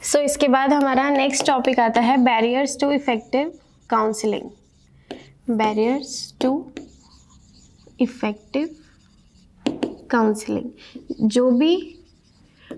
सो इसके बाद हमारा नेक्स्ट टॉपिक आता है barriers to effective counselling. Barriers to effective counselling. जो भी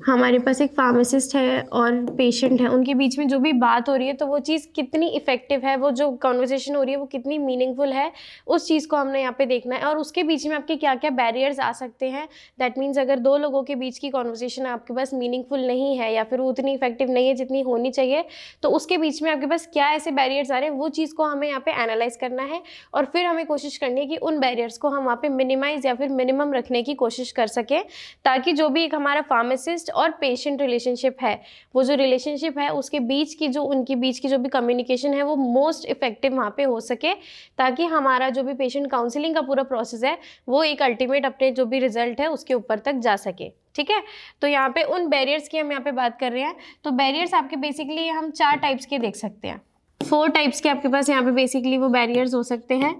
हमारे पास एक फार्मासिस्ट है और पेशेंट है, उनके बीच में जो भी बात हो रही है तो वो चीज़ कितनी इफेक्टिव है, वो जो कॉन्वर्सेशन हो रही है वो कितनी मीनिंगफुल है, उस चीज़ को हमने यहाँ पे देखना है। और उसके बीच में आपके क्या क्या बैरियर्स आ सकते हैं। दैट मीन्स अगर दो लोगों के बीच की कॉन्वर्सेशन आपके पास मीनिंगफुल नहीं है या फिर वो उतनी इफेक्टिव नहीं है जितनी होनी चाहिए, तो उसके बीच में आपके पास क्या ऐसे बैरियर्स आ रहे हैं, वो चीज़ को हमें यहाँ पे एनालाइज करना है और फिर हमें कोशिश करनी है कि उन बैरियर्स को हम वहाँ पे मिनिमाइज या फिर मिनिमम रखने की कोशिश कर सकें, ताकि जो भी एक हमारा फार्मासिस्ट और पेशेंट रिलेशनशिप है, वो जो रिलेशनशिप है उसके बीच की जो उनके बीच की जो भी कम्युनिकेशन है वो मोस्ट इफेक्टिव वहाँ पे हो सके, ताकि हमारा जो भी पेशेंट काउंसलिंग का पूरा प्रोसेस है वो एक अल्टीमेट अपने जो भी रिजल्ट है उसके ऊपर तक जा सके। ठीक है, तो यहाँ पे उन बैरियर्स की हम यहाँ पे बात कर रहे हैं। तो बैरियर्स आपके बेसिकली हम 4 टाइप्स के देख सकते हैं, 4 टाइप्स के आपके पास यहाँ पे बेसिकली वो बैरियर्स हो सकते हैं।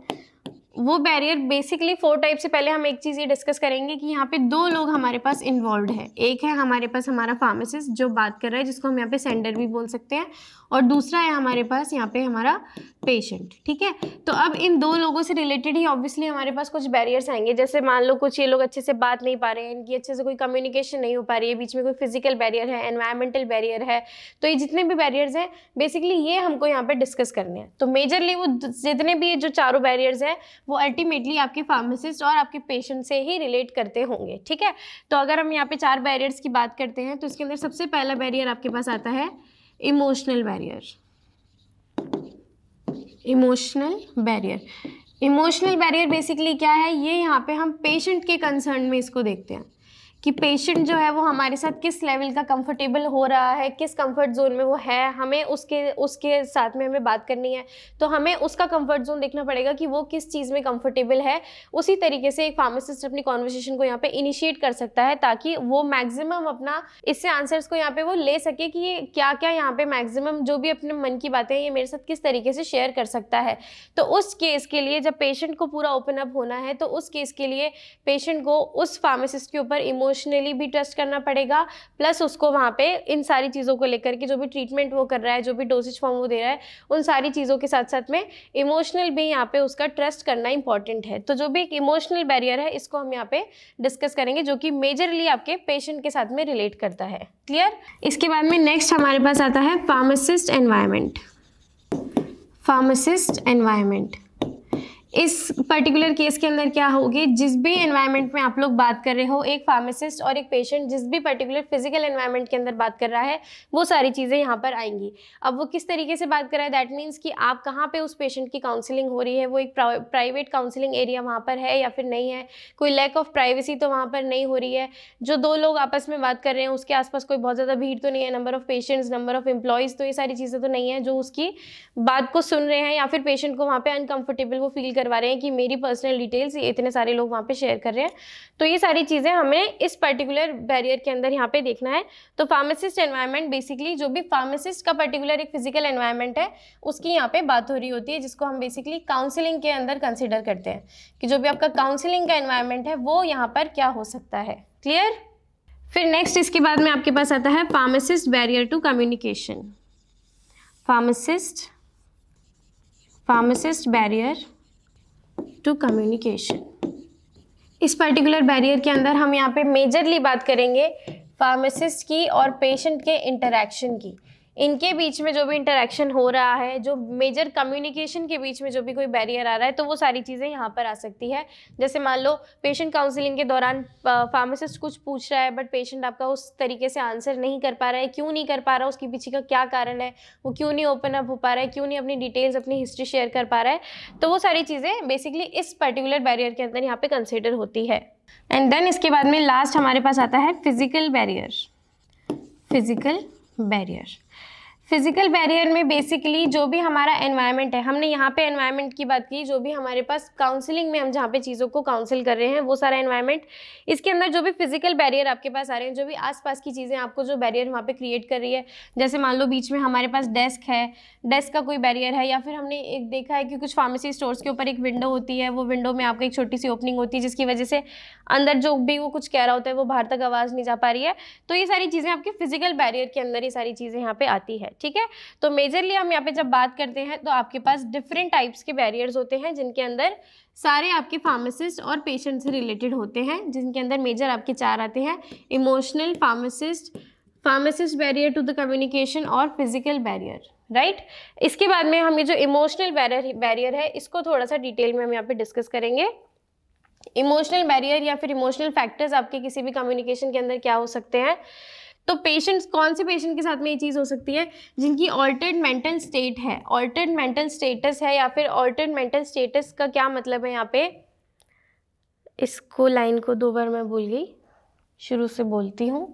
वो बैरियर बेसिकली 4 टाइप से पहले हम एक चीज़ ये डिस्कस करेंगे कि यहाँ पे 2 लोग हमारे पास इन्वॉल्व है। एक है हमारे पास हमारा फार्मासिस्ट जो बात कर रहा है, जिसको हम यहाँ पे सेंडर भी बोल सकते हैं, और दूसरा है हमारे पास यहाँ पे हमारा पेशेंट। ठीक है, तो अब इन 2 लोगों से रिलेटेड ही ऑब्वियसली हमारे पास कुछ बैरियर्स आएंगे। जैसे मान लो कुछ ये लोग अच्छे से बात नहीं पा रहे हैं, इनकी अच्छे से कोई कम्युनिकेशन नहीं हो पा रही है, बीच में कोई फिजिकल बैरियर है, एनवायरमेंटल बैरियर है। तो ये जितने भी बैरियर्स हैं बेसिकली ये हमको यहाँ पे डिस्कस करने हैं। तो मेजरली वो जितने भी जो चारों बैरियर्स हैं वो अल्टीमेटली आपके फार्मासिस्ट और आपके पेशेंट से ही रिलेट करते होंगे। ठीक है, तो अगर हम यहाँ पे 4 बैरियर्स की बात करते हैं तो इसके अंदर सबसे पहला बैरियर आपके पास आता है emotional barrier. Emotional barrier, emotional barrier basically क्या है, ये यहाँ पे हम पेशेंट के कंसर्न में इसको देखते हैं कि पेशेंट जो है वो हमारे साथ किस लेवल का कंफर्टेबल हो रहा है, किस कंफर्ट जोन में वो है, हमें उसके साथ में हमें बात करनी है तो हमें उसका कंफर्ट जोन देखना पड़ेगा कि वो किस चीज़ में कंफर्टेबल है। उसी तरीके से एक फार्मासिस्ट अपनी कॉन्वर्सेशन को यहाँ पे इनिशिएट कर सकता है ताकि वो मैक्सिमम अपना इससे आंसर्स को यहाँ पे वो ले सके कि ये क्या क्या यहाँ पे मैक्सिमम जो भी अपने मन की बातें हैं ये मेरे साथ किस तरीके से शेयर कर सकता है। तो उस केस के लिए जब पेशेंट को पूरा ओपन अप होना है तो उस केस के लिए पेशेंट को उस फार्मासिस्ट के ऊपर इमोशनली भी ट्रस्ट करना पड़ेगा, प्लस उसको वहाँ पे इन सारी चीज़ों को लेकर के जो भी ट्रीटमेंट वो कर रहा है, जो भी डोसेज फॉर्म वो दे रहा है, उन सारी चीज़ों के साथ साथ में इमोशनल भी यहाँ पे उसका ट्रस्ट करना इंपॉर्टेंट है। तो जो भी एक इमोशनल बैरियर है इसको हम यहाँ पे डिस्कस करेंगे, जो कि मेजरली आपके पेशेंट के साथ में रिलेट करता है। क्लियर? इसके बाद में नेक्स्ट हमारे पास आता है फार्मासिस्ट एनवायरनमेंट। फार्मासिस्ट एनवायरनमेंट, इस पर्टिकुलर केस के अंदर क्या होगी, जिस भी एनवायरनमेंट में आप लोग बात कर रहे हो, एक फार्मासिस्ट और एक पेशेंट जिस भी पर्टिकुलर फिजिकल एनवायरनमेंट के अंदर बात कर रहा है वो सारी चीज़ें यहाँ पर आएंगी। अब वो किस तरीके से बात कर रहा है, दैट मीन्स कि आप कहाँ पे उस पेशेंट की काउंसलिंग हो रही है, वो एक प्राइवेट काउंसलिंग एरिया वहाँ पर है या फिर नहीं है, कोई लैक ऑफ प्राइवेसी तो वहाँ पर नहीं हो रही है, जो 2 लोग आपस में बात कर रहे हैं उसके आसपास कोई बहुत ज़्यादा भीड़ तो नहीं है, number of patients, number of employees, तो ये सारी चीज़ें तो नहीं है जो उसकी बात को सुन रहे हैं या फिर पेशेंट को वहाँ पे अनकंफर्टेबल वो फील करवा रहे हैं कि मेरी पर्सनल डिटेल्स ये इतने सारे लोग वहाँ पे शेयर कर रहे हैं। तो ये सारी चीज़ें हमें इस पर्टिकुलर बैरियर के अंदर यहाँ पे देखना है। तो फार्मासिस्ट एनवायरनमेंट बेसिकली जो भी फार्मासिस्ट का पर्टिकुलर एक फिजिकल एनवायरनमेंट है उसकी यहाँ पे बात हो रही होती है, जिसको हम बेसिकली काउंसलिंग के अंदर कंसिडर करते हैं कि जो भी आपका काउंसलिंग का एनवायरनमेंट है वो यहाँ पर क्या हो सकता है। क्लियर? फिर नेक्स्ट इसके बाद में आपके पास आता है pharmacist barrier to communication. Pharmacist barrier to communication, इस पर्टिकुलर बैरियर के अंदर हम यहाँ पे मेजरली बात करेंगे फार्मासिस्ट की और पेशेंट के इंटरैक्शन की। इनके बीच में जो भी इंटरैक्शन हो रहा है, जो मेजर कम्युनिकेशन के बीच में जो भी कोई बैरियर आ रहा है, तो वो सारी चीज़ें यहाँ पर आ सकती है। जैसे मान लो पेशेंट काउंसलिंग के दौरान फार्मासिस्ट कुछ पूछ रहा है बट पेशेंट आपका उस तरीके से आंसर नहीं कर पा रहा है, क्यों नहीं कर पा रहा, उसके पीछे का क्या कारण है, वो क्यों नहीं ओपन अप हो पा रहा है, क्यों नहीं अपनी डिटेल्स, अपनी हिस्ट्री शेयर कर पा रहा है, तो वो सारी चीज़ें बेसिकली इस पर्टिकुलर बैरियर के अंदर यहाँ पे कंसिडर होती है। एंड देन इसके बाद में लास्ट हमारे पास आता है physical barrier. Physical barrier, physical barrier में बेसिकली जो भी हमारा एनवायरनमेंट है, हमने यहाँ पे एनवायरनमेंट की बात की, जो भी हमारे पास काउंसलिंग में हम जहाँ पे चीज़ों को काउंसिल कर रहे हैं वो सारा एनवायरनमेंट, इसके अंदर जो भी फिजिकल बैरियर आपके पास आ रहे हैं, जो भी आसपास की चीज़ें आपको जो बैरियर वहाँ पे क्रिएट कर रही है, जैसे मान लो बीच में हमारे पास डेस्क है, डेस्क का कोई बैरियर है, या फिर हमने एक देखा है कि कुछ फार्मेसी स्टोर्स के ऊपर एक विंडो होती है, वो विंडो में आपको एक छोटी सी ओपनिंग होती है जिसकी वजह से अंदर जो भी वो कुछ कह रहा होता है वो बाहर तक आवाज़ नहीं जा पा रही है। तो ये सारी चीज़ें आपके फिजिकल बैरियर के अंदर ये सारी चीज़ें यहाँ पे आती है, ठीक है। तो मेजरली हम यहाँ पे जब बात करते हैं तो आपके पास डिफरेंट टाइप्स के बैरियर्स होते हैं जिनके अंदर सारे आपके फार्मासिस्ट और पेशेंट से रिलेटेड होते हैं, जिनके अंदर मेजर आपके 4 आते हैं: emotional, pharmacist barrier to the communication और फिजिकल बैरियर, राइट। इसके बाद में हम ये जो इमोशनल बैरियर है इसको थोड़ा सा डिटेल में हम यहाँ पे डिस्कस करेंगे। इमोशनल बैरियर या फिर इमोशनल फैक्टर्स आपके किसी भी कम्युनिकेशन के अंदर क्या हो सकते हैं। तो पेशेंट्स, कौन से पेशेंट के साथ में ये चीज़ हो सकती है, जिनकी ऑल्टर्ड मेंटल स्टेट है, ऑल्टर्ड मेंटल स्टेटस है, या फिर ऑल्टर्ड मेंटल स्टेटस का क्या मतलब है यहाँ पे, इसको लाइन को 2 बार मैं भूल गई, शुरू से बोलती हूँ।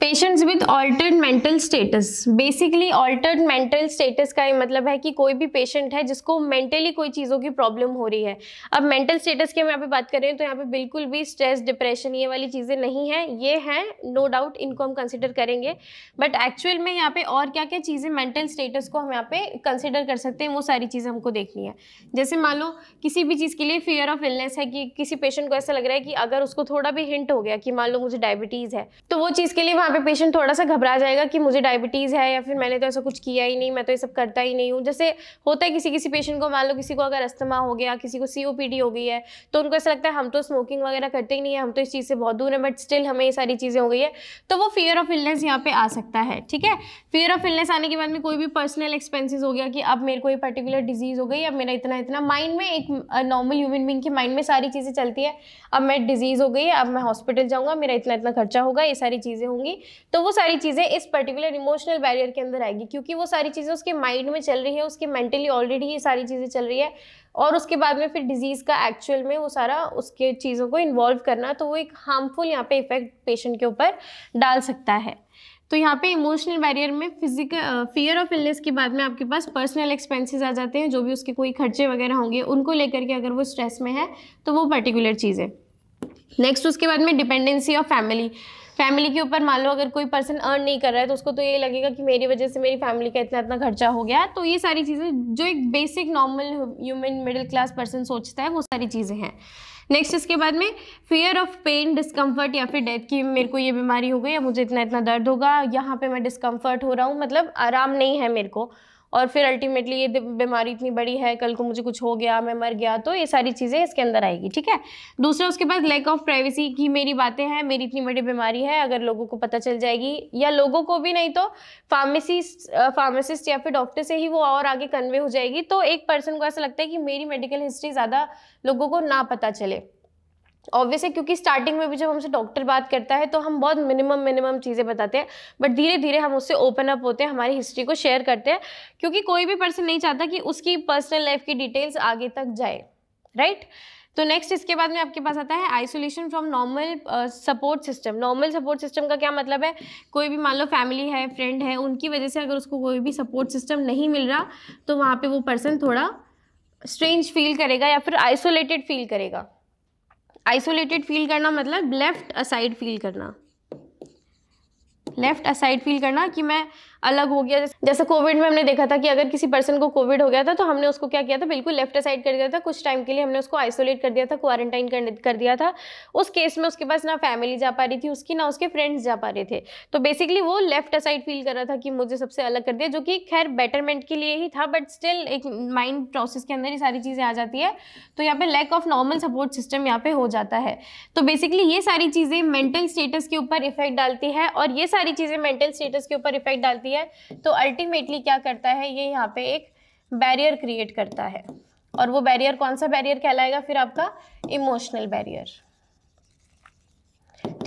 Patients with altered mental status, basically altered mental status का ये मतलब है कि कोई भी पेशेंट है जिसको मेंटली कोई चीज़ों की प्रॉब्लम हो रही है। अब मेंटल स्टेटस की हम यहाँ पे बात कर रहे हैं तो यहाँ पे बिल्कुल भी स्ट्रेस, डिप्रेशन ये वाली चीज़ें नहीं है, ये हैं नो डाउट, इनको हम कंसिडर करेंगे, बट एक्चुअल में यहाँ पे और क्या क्या चीज़ें मेंटल स्टेटस को हम यहाँ पे कंसिडर कर सकते हैं वो सारी चीज़ें हमको देखनी है। जैसे मान लो किसी भी चीज़ के लिए फियर ऑफ इलनेस है, कि किसी पेशेंट को ऐसा लग रहा है कि अगर उसको थोड़ा भी हिंट हो गया कि मान लो मुझे डायबिटीज़ है, तो वो चीज़ के लिए वहाँ पे पेशेंट थोड़ा सा घबरा जाएगा कि मुझे डायबिटीज़ है, या फिर मैंने तो ऐसा कुछ किया ही नहीं, मैं तो ये सब करता ही नहीं हूँ। जैसे होता है किसी पेशेंट को, मान लो किसी को अगर अस्थमा हो गया, किसी को COPD हो गई है, तो उनको ऐसा लगता है हम तो स्मोकिंग वगैरह करते ही नहीं है, हम तो इस चीज़ से बहुत दूर है, बट स्टिल हमें ये सारी चीज़ें हो गई है, तो वो फियर ऑफ इलनेस यहाँ पे आ सकता है, ठीक है। फियर ऑफ इलनेस आने के बाद में कोई भी पर्सनल एक्सपेंसेस हो गया कि अब मेरे को ये पर्टिकुलर डिजीज़ हो गई, अब मेरा इतना माइंड में, एक नॉर्मल ह्यूमन बीइंग के माइंड में सारी चीज़ें चलती है, अब मैं डिजीज़ हो गई है, अब मैं हॉस्पिटल जाऊँगा, मेरा इतना खर्चा होगा, ये सारी चीज़ें होंगी। तो वो सारी चीज़ें इस पर्टिकुलर इमोशनल बैरियर के अंदर आएगी, क्योंकि वो सारी चीज़ें उसके माइंड में चल रही है, उसके मेंटली ऑलरेडी ये सारी चीज़ें चल रही है, और उसके बाद में फिर डिजीज़ का एक्चुअल में वो सारा उसके चीज़ों को इन्वॉल्व करना, तो वो एक हार्मफुल यहाँ पे इफेक्ट पेशेंट के ऊपर डाल सकता है। तो यहाँ पे इमोशनल बैरियर में फिजिकल फियर ऑफ इलनेस के बाद में आपके पास पर्सनल एक्सपेंसेस आ जाते हैं, जो भी उसके कोई खर्चे वगैरह होंगे उनको लेकर के अगर वो स्ट्रेस में है तो वो पर्टिकुलर चीज़ें। नेक्स्ट उसके बाद में डिपेंडेंसी ऑफ फैमिली के ऊपर, मान लो अगर कोई पर्सन अर्न नहीं कर रहा है तो उसको तो ये लगेगा कि मेरी वजह से मेरी फैमिली का इतना खर्चा हो गया। तो ये सारी चीज़ें जो एक basic normal human middle class person सोचता है वो सारी चीज़ें हैं। नेक्स्ट इसके बाद में फियर ऑफ पेन, डिस्कम्फर्ट या फिर डेथ, की मेरे को ये बीमारी हो गई या मुझे इतना दर्द होगा, यहाँ पे मैं डिस्कम्फर्ट हो रहा हूँ, मतलब आराम नहीं है मेरे को, और फिर अल्टीमेटली ये बीमारी इतनी बड़ी है, कल को मुझे कुछ हो गया, मैं मर गया, तो ये सारी चीज़ें इसके अंदर आएगी, ठीक है। दूसरा उसके बाद लैक ऑफ प्राइवेसी, की मेरी बातें हैं, मेरी इतनी बड़ी बीमारी है, अगर लोगों को पता चल जाएगी, या लोगों को भी नहीं तो फार्मासिस्ट या फिर डॉक्टर से ही वो और आगे कन्वे हो जाएगी, तो एक पर्सन को ऐसा लगता है कि मेरी मेडिकल हिस्ट्री ज़्यादा लोगों को ना पता चले। ऑब्वियसली क्योंकि स्टार्टिंग में भी जब हमसे डॉक्टर बात करता है तो हम बहुत मिनिमम चीज़ें बताते हैं, बट धीरे धीरे हम उससे ओपन अप होते हैं, हमारी हिस्ट्री को शेयर करते हैं, क्योंकि कोई भी पर्सन नहीं चाहता कि उसकी पर्सनल लाइफ की डिटेल्स आगे तक जाए, राइट। तो नेक्स्ट इसके बाद में आपके पास आता है isolation from normal support system. Normal support system का क्या मतलब है, कोई भी मान लो फैमिली है, फ्रेंड है, उनकी वजह से अगर उसको कोई भी सपोर्ट सिस्टम नहीं मिल रहा तो वहाँ पे वो पर्सन थोड़ा स्ट्रेंज फील करेगा या फिर आइसोलेटेड फील करेगा। आइसोलेटेड फील करना मतलब लेफ्ट असाइड फील करना, लेफ्ट असाइड फील करना कि मैं अलग हो गया। जैसे कोविड में हमने देखा था कि अगर किसी पर्सन को कोविड हो गया था तो हमने उसको क्या किया था, बिल्कुल लेफ्ट असाइड कर दिया था, कुछ टाइम के लिए हमने उसको आइसोलेट कर दिया था, क्वारंटाइन कर दिया था। उस केस में उसके पास ना फैमिली जा पा रही थी उसकी, ना उसके फ्रेंड्स जा पा रहे थे, तो बेसिकली वो लेफ्ट असाइड फील कर रहा था कि मुझे सबसे अलग कर दिया, जो कि खैर बेटरमेंट के लिए ही था, बट स्टिल एक माइंड प्रोसेस के अंदर ये सारी चीज़ें आ जाती है, तो यहाँ पे lack of normal support system यहाँ पे हो जाता है। तो बेसिकली ये सारी चीज़ें मेंटल स्टेटस के ऊपर इफेक्ट डालती है, और ये सारी चीज़ें मेंटल स्टेटस के ऊपर इफेक्ट डालती है, तो अल्टीमेटली क्या करता है, ये यहाँ पे एक बैरियर क्रिएट करता है, और वो बैरियर कौन सा बैरियर कहलाएगा फिर आपका, इमोशनल बैरियर,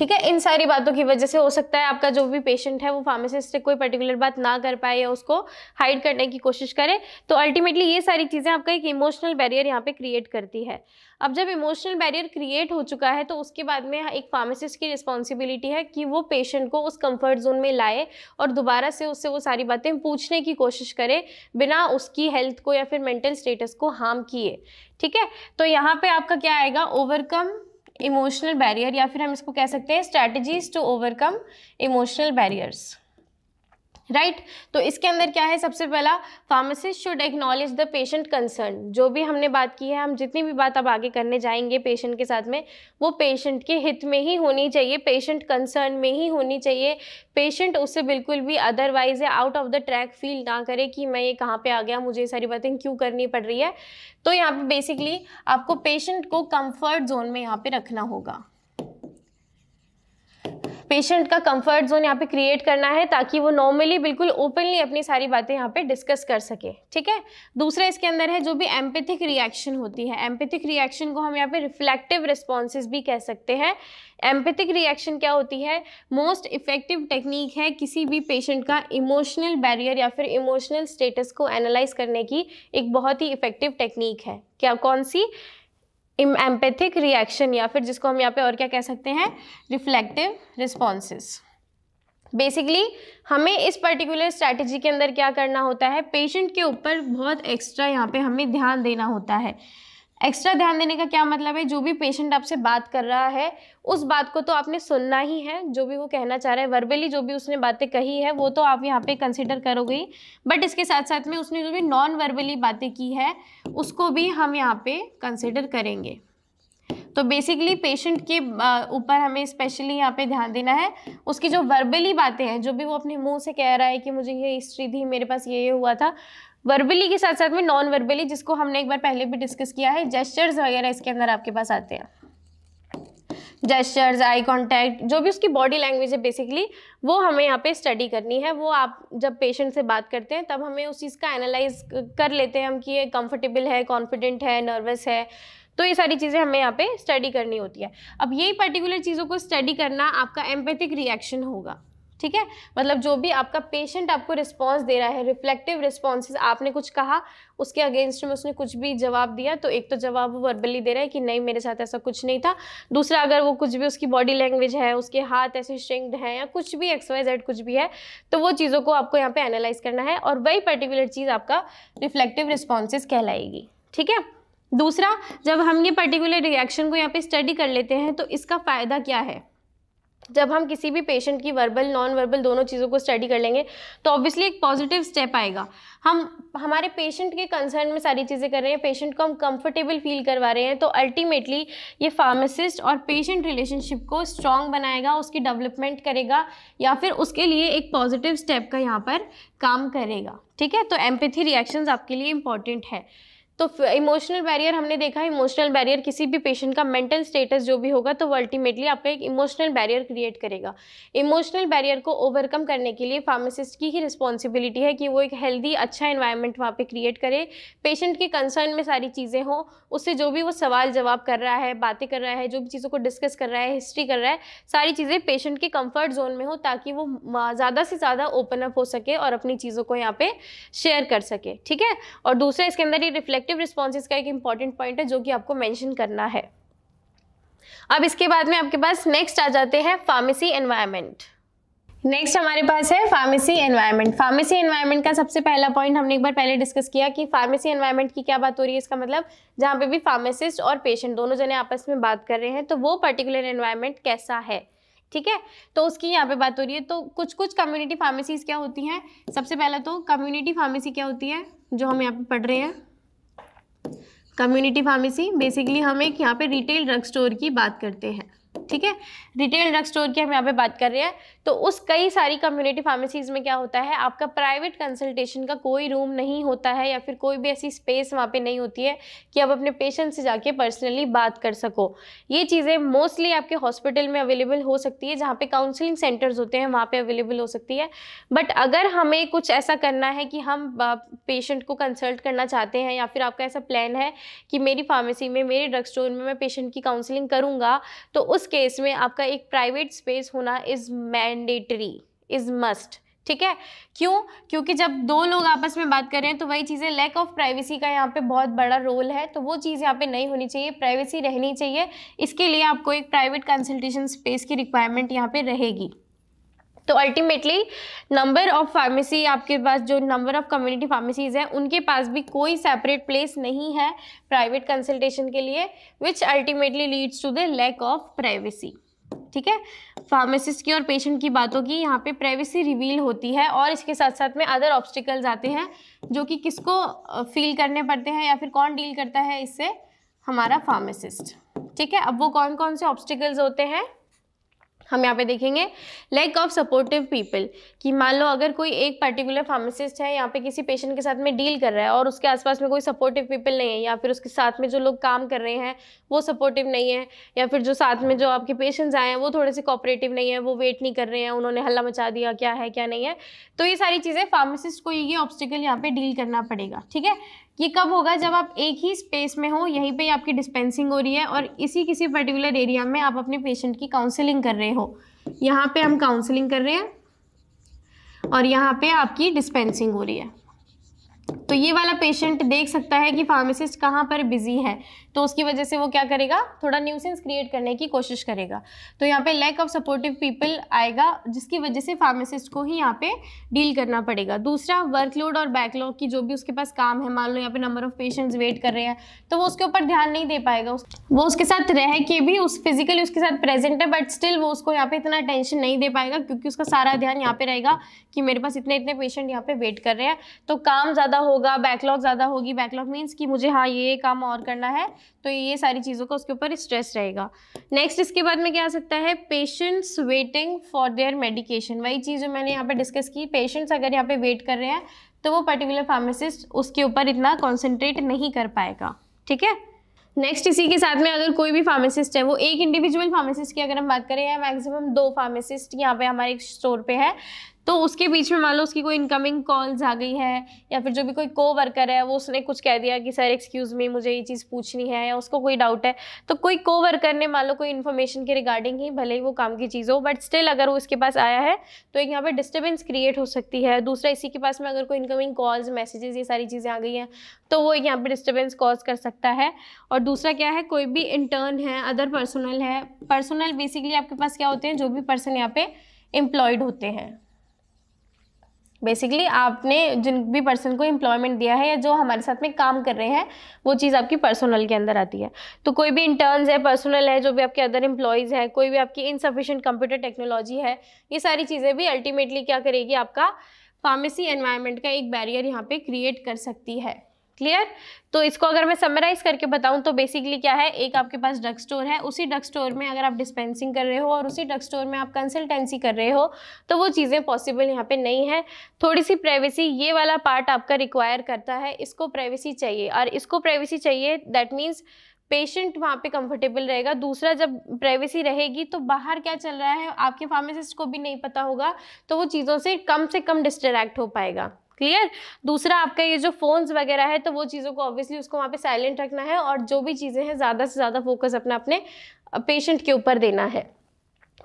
ठीक है। इन सारी बातों की वजह से हो सकता है आपका जो भी पेशेंट है वो फार्मासिस्ट से कोई पर्टिकुलर बात ना कर पाए या उसको हाइड करने की कोशिश करे। तो अल्टीमेटली ये सारी चीज़ें आपका एक इमोशनल बैरियर यहाँ पे क्रिएट करती है। अब जब इमोशनल बैरियर क्रिएट हो चुका है तो उसके बाद में एक फार्मासिस्ट की रिस्पॉन्सिबिलिटी है कि वो पेशेंट को उस कंफर्ट जोन में लाए और दोबारा से उससे वो सारी बातें पूछने की कोशिश करे बिना उसकी हेल्थ को या फिर मेंटल स्टेटस को हार्म किए। ठीक है, तो यहाँ पे आपका क्या आएगा, ओवरकम इमोशनल बैरियर, या फिर हम इसको कह सकते हैं strategies to overcome emotional barriers, right. तो इसके अंदर क्या है, सबसे पहला pharmacist should acknowledge the patient concern. जो भी हमने बात की है, हम जितनी भी बात अब आगे करने जाएंगे पेशेंट के साथ में, वो पेशेंट के हित में ही होनी चाहिए, पेशेंट कंसर्न में ही होनी चाहिए। पेशेंट उससे बिल्कुल भी अदरवाइज या out of the track feel ना करे कि मैं ये कहाँ पे आ गया, मुझे ये सारी बातें क्यों करनी पड़ रही है। तो यहाँ पे बेसिकली आपको पेशेंट को कंफर्ट जोन में यहाँ पे रखना होगा, पेशेंट का कंफर्ट जोन यहाँ पे क्रिएट करना है ताकि वो नॉर्मली बिल्कुल ओपनली अपनी सारी बातें यहाँ पे डिस्कस कर सके। ठीक है, दूसरा इसके अंदर है जो भी एम्पैथिक रिएक्शन होती है, एम्पैथिक रिएक्शन को हम यहाँ पे रिफ्लेक्टिव रिस्पॉन्सेज भी कह सकते हैं। एम्पैथिक रिएक्शन क्या होती है, मोस्ट इफेक्टिव टेक्निक है किसी भी पेशेंट का इमोशनल बैरियर या फिर इमोशनल स्टेटस को एनालाइज करने की एक बहुत ही इफेक्टिव टेक्निक है। क्या, कौन सी, एम्पैथिक रिएक्शन, या फिर जिसको हम यहाँ पे और क्या कह सकते हैं, रिफ्लेक्टिव रिस्पॉन्सेस। बेसिकली हमें इस पर्टिकुलर स्ट्रैटेजी के अंदर क्या करना होता है, पेशेंट के ऊपर बहुत एक्स्ट्रा यहाँ पे हमें ध्यान देना होता है। एक्स्ट्रा ध्यान देने का क्या मतलब है, जो भी पेशेंट आपसे बात कर रहा है उस बात को तो आपने सुनना ही है, जो भी वो कहना चाह रहा है वर्बली जो भी उसने बातें कही है वो तो आप यहाँ पे कंसिडर करोगे ही, बट इसके साथ साथ में उसने जो भी नॉन वर्बली बातें की है उसको भी हम यहाँ पे कंसिडर करेंगे। तो बेसिकली पेशेंट के ऊपर हमें स्पेशली यहाँ पे ध्यान देना है, उसकी जो वर्बली बातें हैं, जो भी वो अपने मुंह से कह रहा है कि मुझे ये हिस्ट्री थी, मेरे पास ये हुआ था, वर्बली के साथ साथ में नॉन वर्बली, जिसको हमने एक बार पहले भी डिस्कस किया है, जेस्चर्स वगैरह इसके अंदर आपके पास आते हैं। जेस्चर्स, आई कांटेक्ट, जो भी उसकी बॉडी लैंग्वेज है बेसिकली वो हमें यहाँ पे स्टडी करनी है। वो आप जब पेशेंट से बात करते हैं तब हमें उस चीज़ का एनालाइज कर लेते हैं हम कि ये कंफर्टेबल है, कॉन्फिडेंट है, नर्वस है, तो ये सारी चीज़ें हमें यहाँ पे स्टडी करनी होती है। अब यही पर्टिकुलर चीज़ों को स्टडी करना आपका एम्पैथिक रिएक्शन होगा। ठीक है, मतलब जो भी आपका पेशेंट आपको रिस्पॉन्स दे रहा है, रिफ्लेक्टिव रिस्पॉन्सेज, आपने कुछ कहा उसके अगेंस्ट में उसने कुछ भी जवाब दिया, तो एक तो जवाब वो वर्बली दे रहा है कि नहीं मेरे साथ ऐसा कुछ नहीं था, दूसरा अगर वो कुछ भी उसकी बॉडी लैंग्वेज है, उसके हाथ ऐसे स्ट्रेंग्ड हैं या कुछ भी XYZ कुछ भी है, तो वो चीज़ों को आपको यहाँ पे एनालाइज करना है और वही पर्टिकुलर चीज़ आपका रिफ्लेक्टिव रिस्पॉन्सेज कहलाएगी। ठीक है, दूसरा जब हम ये पर्टिकुलर रिएक्शन को यहाँ पे स्टडी कर लेते हैं तो इसका फ़ायदा क्या है, जब हम किसी भी पेशेंट की वर्बल नॉन वर्बल दोनों चीज़ों को स्टडी कर लेंगे तो ऑब्वियसली एक पॉजिटिव स्टेप आएगा। हम हमारे पेशेंट के कंसर्न में सारी चीज़ें कर रहे हैं, पेशेंट को हम कंफर्टेबल फील करवा रहे हैं, तो अल्टीमेटली ये फार्मासिस्ट और पेशेंट रिलेशनशिप को स्ट्रॉन्ग बनाएगा, उसकी डेवलपमेंट करेगा या फिर उसके लिए एक पॉजिटिव स्टेप का यहाँ पर काम करेगा। ठीक है, तो एम्पैथी रिएक्शंस आपके लिए इंपॉर्टेंट है। तो इमोशनल बैरियर हमने देखा, इमोशनल बैरियर किसी भी पेशेंट का मेंटल स्टेटस जो भी होगा तो वो अल्टीमेटली आपका एक इमोशनल बैरियर क्रिएट करेगा। इमोशनल बैरियर को ओवरकम करने के लिए फार्मासिस्ट की ही रिस्पॉन्सिबिलिटी है कि वो एक हेल्दी अच्छा एनवायरनमेंट वहाँ पे क्रिएट करे, पेशेंट के कंसर्न में सारी चीज़ें हों, उससे जो भी वो सवाल जवाब कर रहा है, बातें कर रहा है, जो भी चीज़ों को डिस्कस कर रहा है, हिस्ट्री कर रहा है, सारी चीज़ें पेशेंट के कंफर्ट जोन में हो ताकि वो ज़्यादा से ज़्यादा ओपन अप हो सके और अपनी चीज़ों को यहाँ पे शेयर कर सके। ठीक है, और दूसरा इसके अंदर ये रिफ्लेक्टिव रिस्पॉन्सेज का एक इंपॉर्टेंट पॉइंट है जो कि आपको मेंशन करना है। अब इसके बाद में आपके पास नेक्स्ट आ जाते हैं फार्मेसी एनवायरनमेंट। नेक्स्ट हमारे पास है फार्मेसी एनवायरनमेंट। फार्मेसी एनवायरनमेंट का सबसे पहला पॉइंट हमने एक बार पहले डिस्कस किया कि फार्मेसी एनवायरनमेंट की क्या बात हो रही है, इसका मतलब जहाँ पे भी फार्मासिस्ट और पेशेंट दोनों जने आपस में बात कर रहे हैं तो वो पर्टिकुलर एनवायरनमेंट कैसा है। ठीक है, तो उसकी यहाँ पे बात हो रही है। तो कुछ कुछ कम्युनिटी फार्मेसीज क्या होती हैं, सबसे पहला तो कम्युनिटी फार्मेसी क्या होती है जो हम यहाँ पे पढ़ रहे हैं। कम्युनिटी फार्मेसी बेसिकली हम एक यहाँ पे रिटेल ड्रग स्टोर की बात करते हैं। ठीक है, रिटेल ड्रग स्टोर की हम यहाँ पे बात कर रहे हैं। तो उस कई सारी कम्युनिटी फार्मेसीज में क्या होता है, आपका प्राइवेट कंसल्टेशन का कोई रूम नहीं होता है या फिर कोई भी ऐसी स्पेस वहाँ पे नहीं होती है कि आप अपने पेशेंट से जाके पर्सनली बात कर सको। ये चीज़ें मोस्टली आपके हॉस्पिटल में अवेलेबल हो सकती है, जहाँ पे काउंसलिंग सेंटर्स होते हैं वहाँ पे अवेलेबल हो सकती है। बट अगर हमें कुछ ऐसा करना है कि हम पेशेंट को कंसल्ट करना चाहते हैं या फिर आपका ऐसा प्लान है कि मेरी फार्मेसी में, मेरे ड्रग स्टोर में मैं पेशेंट की काउंसलिंग करूँगा, तो उस केस केस में आपका एक प्राइवेट स्पेस होना इज़ मैंडेटरी, इज़ मस्ट। ठीक है, क्यों? क्योंकि जब दो लोग आपस में बात कर रहे हैं तो वही चीज़ें, लैक ऑफ प्राइवेसी का यहाँ पे बहुत बड़ा रोल है, तो वो चीज़ यहाँ पे नहीं होनी चाहिए, प्राइवेसी रहनी चाहिए। इसके लिए आपको एक प्राइवेट कंसल्टेशन स्पेस की रिक्वायरमेंट यहाँ पे रहेगी। तो अल्टीमेटली नंबर ऑफ फार्मेसी, आपके पास जो नंबर ऑफ कम्युनिटी फार्मेसीज़ हैं उनके पास भी कोई सेपरेट प्लेस नहीं है प्राइवेट कंसल्टेशन के लिए, which ultimately leads to the lack of privacy. ठीक है, फार्मासिस्ट की और पेशेंट की बातों की यहाँ पे प्राइवेसी रिवील होती है, और इसके साथ साथ में अदर ऑब्स्टिकल्स आते हैं जो कि किसको फील करने पड़ते हैं या फिर कौन डील करता है इससे? हमारा फार्मासिस्ट। ठीक है, अब वो कौन कौन से ऑब्स्टिकल्स होते हैं हम यहाँ पे देखेंगे। लैक ऑफ सपोर्टिव पीपल, कि मान लो अगर कोई एक पर्टिकुलर फार्मासिस्ट है यहाँ पे किसी पेशेंट के साथ में डील कर रहा है और उसके आसपास में कोई सपोर्टिव पीपल नहीं है, या फिर उसके साथ में जो लोग काम कर रहे हैं वो सपोर्टिव नहीं है, या फिर जो साथ में जो आपके पेशेंट्स आए हैं वो थोड़े से कोऑपरेटिव नहीं है, वो वेट नहीं कर रहे हैं, उन्होंने हल्ला मचा दिया क्या है क्या नहीं है, तो ये सारी चीज़ें फार्मासिस्ट को ये ऑब्स्टिकल यहाँ पे डील करना पड़ेगा। ठीक है, ये कब होगा? जब आप एक ही स्पेस में हो, यहीं पे आपकी डिस्पेंसिंग हो रही है और इसी किसी पर्टिकुलर एरिया में आप अपने पेशेंट की काउंसलिंग कर रहे हो। यहाँ पे हम काउंसलिंग कर रहे हैं और यहाँ पे आपकी डिस्पेंसिंग हो रही है। तो ये वाला पेशेंट देख सकता है कि फार्मासिस्ट कहाँ पर बिजी है, तो उसकी वजह से वो क्या करेगा? थोड़ा न्यूसेंस क्रिएट करने की कोशिश करेगा। तो यहाँ पे लैक ऑफ सपोर्टिव पीपल आएगा, जिसकी वजह से फार्मासिस्ट को ही यहाँ पे डील करना पड़ेगा। दूसरा, वर्कलोड और बैकलॉग की जो भी उसके पास काम है, मान लो यहाँ पे नंबर ऑफ पेशेंट्स वेट कर रहे हैं, तो वो उसके ऊपर ध्यान नहीं दे पाएगा। वो उसके साथ रह के भी उस फिजिकली उसके साथ प्रेजेंट है, बट स्टिल वो उसको यहाँ पे इतना अटेंशन नहीं दे पाएगा, क्योंकि उसका सारा ध्यान यहाँ पे रहेगा कि मेरे पास इतने इतने पेशेंट यहाँ पे वेट कर रहे हैं। तो काम ज़्यादा होगा, बैकलॉग ज़्यादा होगी। बैकलॉग मीन्स कि मुझे हाँ ये काम और करना है, तो ये सारी चीज़ों का उसके ऊपर स्ट्रेस रहेगा। नेक्स्ट, इसके बाद में क्या आ सकता है? Patients waiting for their medication. वही चीज़ जो मैंने यहाँ पे डिस्कस की, पेशेंट्स अगर यहाँ पे वेट कर रहे हैं तो वो पर्टिकुलर फार्मासिस्ट उसके ऊपर इतना कॉन्सेंट्रेट नहीं कर पाएगा। ठीक है, नेक्स्ट, इसी के साथ में अगर कोई भी फार्मासिस्ट है, वो एक इंडिविजुअल फार्मासिस्ट की अगर हम बात करें, या मैक्सिमम 2 फार्मासिस्ट यहाँ पे हमारे स्टोर पे है, तो उसके बीच में मान लो उसकी कोई इनकमिंग कॉल्स आ गई है, या फिर जो भी कोई को वर्कर है वो उसने कुछ कह दिया कि सर एक्सक्यूज़ मी मुझे ये चीज़ पूछनी है, या उसको कोई डाउट है, तो कोई को वर्कर ने मान लो कोई इन्फॉर्मेशन के रिगार्डिंग ही, भले ही वो काम की चीज़ हो, बट स्टिल अगर वो इसके पास आया है तो एक यहाँ पे डिस्टर्बेंस क्रिएट हो सकती है। दूसरा, इसी के पास में अगर कोई इनकमिंग कॉल्स, मैसेजेस, ये सारी चीज़ें आ गई हैं तो वो यहाँ पे डिस्टर्बेंस कॉज कर सकता है। और दूसरा क्या है? कोई भी इंटर्न है, अदर पर्सनल है। पर्सनल बेसिकली आपके पास क्या होते हैं? जो भी पर्सन यहाँ पे एम्प्लॉयड होते हैं, बेसिकली आपने जिन भी पर्सन को एम्प्लॉयमेंट दिया है या जो हमारे साथ में काम कर रहे हैं, वो चीज़ आपकी पर्सनल के अंदर आती है। तो कोई भी इंटर्न्स है, पर्सनल है, जो भी आपके अदर एम्प्लॉयज़ हैं, कोई भी आपकी इनसफिशिएंट कंप्यूटर टेक्नोलॉजी है, ये सारी चीज़ें भी अल्टीमेटली क्या करेगी? आपका फार्मेसी एनवायरनमेंट का एक बैरियर यहाँ पे क्रिएट कर सकती है। क्लियर? तो इसको अगर मैं समराइज करके बताऊं तो बेसिकली क्या है, एक आपके पास ड्रग स्टोर है, उसी ड्रग स्टोर में अगर आप डिस्पेंसिंग कर रहे हो और उसी ड्रग स्टोर में आप कंसल्टेंसी कर रहे हो, तो वो चीज़ें पॉसिबल यहाँ पे नहीं है। थोड़ी सी प्राइवेसी ये वाला पार्ट आपका रिक्वायर करता है, इसको प्राइवेसी चाहिए, और इसको प्राइवेसी चाहिए दैट मीन्स पेशेंट वहाँ पे कंफर्टेबल रहेगा। दूसरा, जब प्राइवेसी रहेगी तो बाहर क्या चल रहा है आपके फार्मासिस्ट को भी नहीं पता होगा, तो वो चीज़ों से कम डिस्ट्रैक्ट हो पाएगा। क्लियर? दूसरा, आपका ये जो फ़ोन्स वगैरह है तो वो चीज़ों को ऑब्वियसली उसको वहाँ पे साइलेंट रखना है, और जो भी चीज़ें हैं ज़्यादा से ज़्यादा फोकस अपने पेशेंट के ऊपर देना है।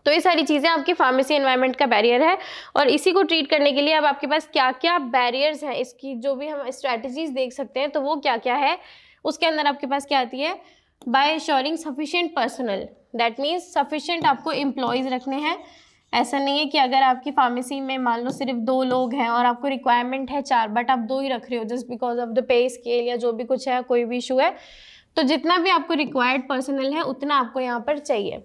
तो ये सारी चीज़ें आपकी फार्मेसी एनवायरनमेंट का बैरियर है, और इसी को ट्रीट करने के लिए अब आपके पास क्या क्या बैरियर्स हैं, इसकी जो भी हम स्ट्रैटेजीज देख सकते हैं तो वो क्या क्या है। उसके अंदर आपके पास क्या आती है? By ensuring sufficient personal, that means sufficient आपको एम्प्लॉयज़ रखने हैं। ऐसा नहीं है कि अगर आपकी फार्मेसी में मान लो सिर्फ 2 लोग हैं और आपको रिक्वायरमेंट है 4, बट आप 2 ही रख रहे हो just because of the pay scale या जो भी कुछ है, कोई भी इशू है, तो जितना भी आपको रिक्वायर्ड पर्सनल है उतना आपको यहाँ पर चाहिए।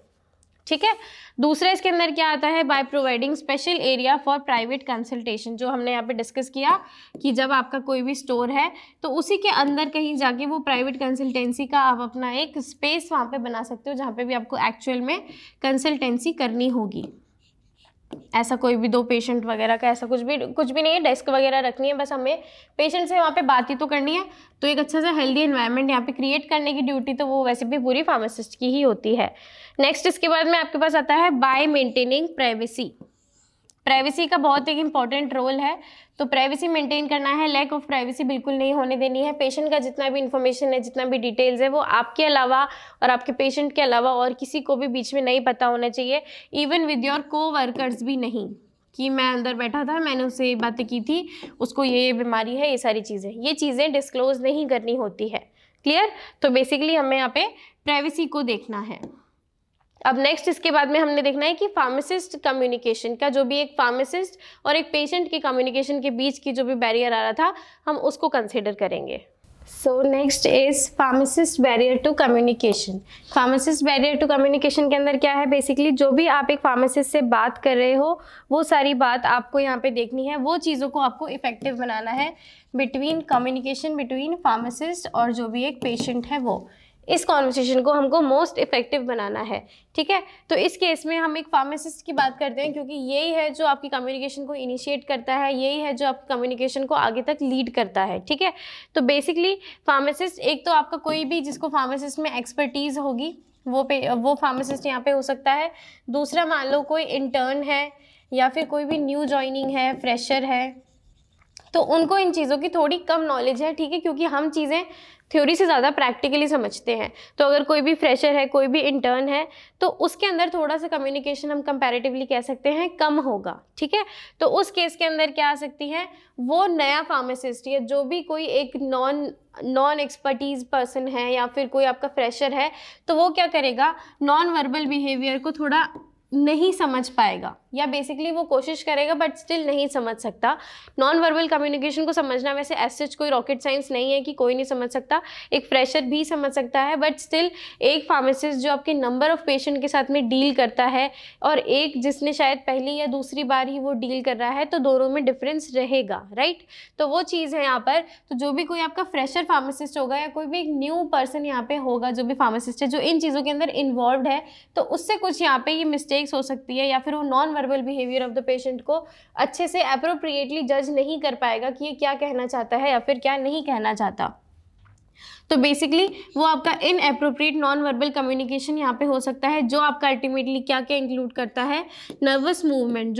ठीक है? दूसरा, इसके अंदर क्या आता है? By providing special area for private consultation, जो हमने यहाँ पे डिस्कस किया कि जब आपका कोई भी स्टोर है तो उसी के अंदर कहीं जाके वो प्राइवेट कंसल्टेंसी का आप अपना एक स्पेस वहाँ पे बना सकते हो, जहाँ पे भी आपको एक्चुअल में कंसल्टेंसी करनी होगी। ऐसा कोई भी 2 पेशेंट वगैरह का ऐसा कुछ भी नहीं है, डेस्क वगैरह रखनी है, बस हमें पेशेंट से वहाँ पे बात ही तो करनी है। तो एक अच्छा सा हेल्दी एनवायरनमेंट यहाँ पे क्रिएट करने की ड्यूटी तो वो वैसे भी पूरी फार्मासिस्ट की ही होती है। नेक्स्ट, इसके बाद में आपके पास आता है बाय मेंटेनिंग प्राइवेसी। प्राइवेसी का बहुत एक इंपॉर्टेंट रोल है, तो प्राइवेसी मेंटेन करना है, लैक ऑफ प्राइवेसी बिल्कुल नहीं होने देनी है। पेशेंट का जितना भी इंफॉर्मेशन है, जितना भी डिटेल्स है, वो आपके अलावा और आपके पेशेंट के अलावा और किसी को भी बीच में नहीं पता होना चाहिए, इवन विद योर को-वर्कर्स भी नहीं, कि मैं अंदर बैठा था, मैंने उससे ये बातें की थी, उसको ये बीमारी है, ये सारी चीज़ें, ये चीज़ें डिस्क्लोज नहीं करनी होती है। क्लियर? तो बेसिकली हमें यहाँ पे प्राइवेसी को देखना है। अब नेक्स्ट इसके बाद में हमने देखना है कि फार्मासिस्ट कम्युनिकेशन का, जो भी एक फार्मासिस्ट और एक पेशेंट के कम्युनिकेशन के बीच की जो भी बैरियर आ रहा था, हम उसको कंसिडर करेंगे। So next is pharmacist barrier to communication. Pharmacist barrier to communication के अंदर क्या है, बेसिकली जो भी आप एक फार्मासिस्ट से बात कर रहे हो, वो सारी बात आपको यहाँ पे देखनी है, वो चीज़ों को आपको इफेक्टिव बनाना है बिटवीन कम्युनिकेशन बिटवीन फार्मासिस्ट और जो भी एक पेशेंट है, वो इस कॉन्वर्सेशन को हमको मोस्ट इफेक्टिव बनाना है। ठीक है, तो इस केस में हम एक फार्मासिस्ट की बात करते हैं, क्योंकि यही है जो आपकी कम्युनिकेशन को इनिशिएट करता है, यही है जो आपकी कम्युनिकेशन को आगे तक लीड करता है। ठीक है, तो बेसिकली फार्मासिस्ट, एक तो आपका कोई भी जिसको फार्मासिस्ट में एक्सपर्टीज़ होगी वो फार्मासिस्ट यहाँ पे हो सकता है। दूसरा, मान लो कोई इंटर्न है या फिर कोई भी न्यू ज्वाइनिंग है, फ्रेशर है, तो उनको इन चीज़ों की थोड़ी कम नॉलेज है। ठीक है, क्योंकि हम चीज़ें थ्योरी से ज़्यादा प्रैक्टिकली समझते हैं। तो अगर कोई भी फ्रेशर है, कोई भी इंटर्न है, तो उसके अंदर थोड़ा सा कम्युनिकेशन हम कंपैरेटिवली कह सकते हैं कम होगा। ठीक है, तो उस केस के अंदर क्या आ सकती है, वो नया फार्मासिस्ट या जो भी कोई एक नॉन एक्सपर्टीज पर्सन है या फिर कोई आपका फ्रेशर है, तो वो क्या करेगा, नॉन वर्बल बिहेवियर को थोड़ा नहीं समझ पाएगा, या बेसिकली वो कोशिश करेगा बट स्टिल नहीं समझ सकता। नॉन वर्बल कम्युनिकेशन को समझना वैसे एज कोई रॉकेट साइंस नहीं है कि कोई नहीं समझ सकता, एक फ्रेशर भी समझ सकता है, बट स्टिल एक फार्मासिस्ट जो आपके नंबर ऑफ पेशेंट के साथ में डील करता है और एक जिसने शायद पहली या दूसरी बार ही वो डील कर रहा है, तो दोनों में डिफरेंस रहेगा, राइट। तो वो चीज़ है यहाँ पर। तो जो भी कोई आपका फ्रेशर फार्मासिस्ट होगा या कोई भी एक न्यू पर्सन यहाँ पे होगा जो भी फार्मासिस्ट है, जो इन चीज़ों के अंदर इन्वॉल्व है, तो उससे कुछ यहाँ पे ये मिस्टेक्स हो सकती है, या फिर वो non verbal behaviour of the patient को अच्छे से अप्रोप्रिएटली जज नहीं कर पाएगा कि ये क्या कहना चाहता है या फिर क्या नहीं कहना चाहता। तो बेसिकली वो आपका इनएप्रोप्रिएट नॉन वर्बल कम्युनिकेशन यहाँ पे हो सकता है, जो आपका अल्टीमेटली क्या क्या इंक्लूड करता है, नर्वस मूवमेंट।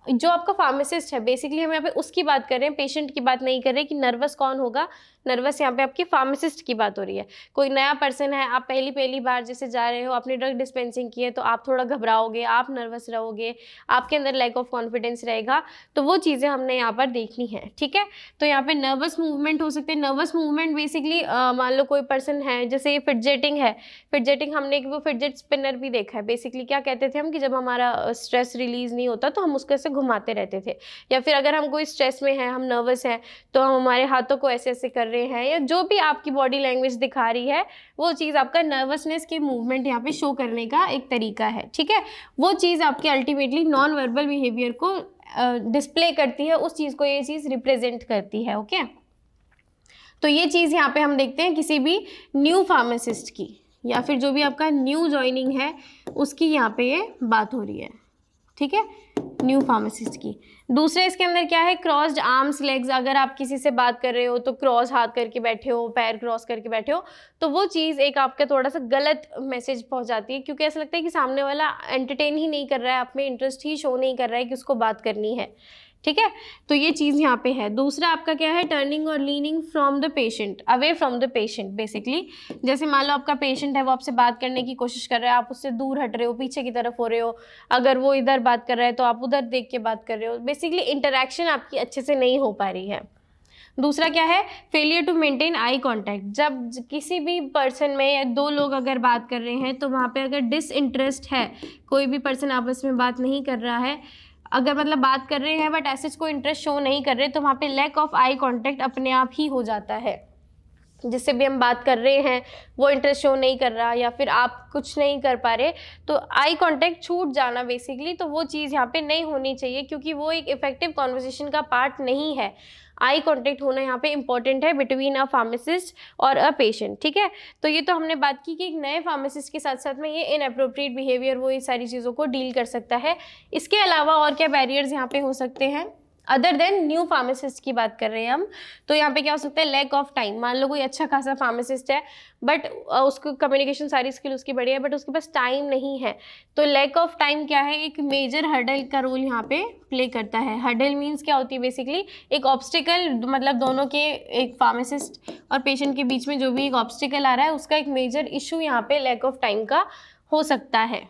जो आपका फार्मासिस्ट है, बेसिकली हम यहाँ पे उसकी बात कर रहे हैं, पेशेंट की बात नहीं कर रहे कि नर्वस कौन होगा। नर्वस यहाँ पे आपकी फार्मासिस्ट की बात हो रही है। कोई नया पर्सन है, आप पहली बार जैसे जा रहे हो, आपने ड्रग डिस्पेंसिंग की है, तो आप थोड़ा घबराओगे, आप नर्वस रहोगे, आपके अंदर लैक ऑफ कॉन्फिडेंस रहेगा, तो वो चीज़ें हमने यहाँ पर देखनी है। ठीक है, तो यहाँ पे नर्वस मूवमेंट हो सकते हैं। नर्वस मूवमेंट बेसिकली मान लो कोई पर्सन है, जैसे फिडजेटिंग है, फिडजेटिंग हमने एक वो फिडजेट स्पिनर भी देखा है। बेसिकली क्या कहते थे हम कि जब हमारा स्ट्रेस रिलीज नहीं होता तो हम उसको ऐसे घुमाते रहते थे, या फिर अगर हम कोई स्ट्रेस में हैं, हम नर्वस हैं, तो हम हमारे हाथों को ऐसे ऐसे कर रहे हैं, या जो भी आपकी बॉडी लैंग्वेज दिखा रही है, वो चीज़ आपका नर्वसनेस के मूवमेंट यहाँ पे शो करने का एक तरीका है। ठीक है, वो चीज़ आपके अल्टीमेटली नॉन वर्बल बिहेवियर को डिस्प्ले करती है, उस चीज़ को ये चीज़ रिप्रेजेंट करती है। ओके, तो ये चीज़ यहाँ पे हम देखते हैं किसी भी न्यू फार्मासिस्ट की, या फिर जो भी आपका न्यू ज्वाइनिंग है उसकी यहाँ पे ये बात हो रही है। ठीक है, न्यू फार्मासिस्ट की। दूसरा इसके अंदर क्या है, क्रॉस्ड आर्म्स लेग्स। अगर आप किसी से बात कर रहे हो तो क्रॉस हाथ करके बैठे हो, पैर क्रॉस करके बैठे हो, तो वो चीज़ एक आपका थोड़ा सा गलत मैसेज पहुंचाती है, क्योंकि ऐसा लगता है कि सामने वाला एंटरटेन ही नहीं कर रहा है, आप में इंटरेस्ट ही शो नहीं कर रहा है कि उसको बात करनी है। ठीक है, तो ये चीज़ यहाँ पे है। दूसरा आपका क्या है, टर्निंग और leaning from the patient, away from the patient. Basically जैसे मान लो आपका पेशेंट है, वो आपसे बात करने की कोशिश कर रहा है, आप उससे दूर हट रहे हो, पीछे की तरफ हो रहे हो। अगर वो इधर बात कर रहा है तो आप उधर देख के बात कर रहे हो। बेसिकली इंटरेक्शन आपकी अच्छे से नहीं हो पा रही है। दूसरा क्या है, failure to maintain eye contact. जब किसी भी पर्सन में या दो लोग अगर बात कर रहे हैं, तो वहाँ पे अगर डिसइंटरेस्ट है, कोई भी पर्सन आपस में बात नहीं कर रहा है, अगर मतलब बात कर रहे हैं बट ऐसे कोई इंटरेस्ट शो नहीं कर रहे, तो वहाँ पे लैक ऑफ आई कांटेक्ट अपने आप ही हो जाता है। जिससे भी हम बात कर रहे हैं वो इंटरेस्ट शो नहीं कर रहा, या फिर आप कुछ नहीं कर पा रहे, तो आई कांटेक्ट छूट जाना बेसिकली, तो वो चीज़ यहाँ पे नहीं होनी चाहिए, क्योंकि वो एक इफेक्टिव कॉन्वर्सेशन का पार्ट नहीं है। आई कांटेक्ट होना यहाँ पे इंपॉर्टेंट है बिटवीन अ फार्मासिस्ट और अ पेशेंट। ठीक है, तो ये तो हमने बात की कि एक नए फार्मासिस्ट के साथ साथ में ये इनअप्रोप्रिएट बिहेवियर, वो ये सारी चीज़ों को डील कर सकता है। इसके अलावा और क्या बैरियर्स यहाँ पे हो सकते हैं, अदर देन न्यू फार्मासिस्ट की बात कर रहे हैं हम, तो यहाँ पे क्या हो सकता है, लैक ऑफ टाइम। मान लो कोई अच्छा खासा फार्मासिस्ट है बट उसको कम्युनिकेशन सारी स्किल उसकी बढ़िया है बट उसके पास टाइम नहीं है, तो लैक ऑफ टाइम क्या है, एक मेजर हर्डल का रोल यहाँ पे प्ले करता है। हर्डल मीन्स क्या होती है, बेसिकली एक ऑब्स्टिकल, मतलब दोनों के, एक फार्मासिस्ट और पेशेंट के बीच में जो भी एक ऑब्स्टिकल आ रहा है उसका एक मेजर इशू यहाँ पे लैक ऑफ टाइम का हो सकता है।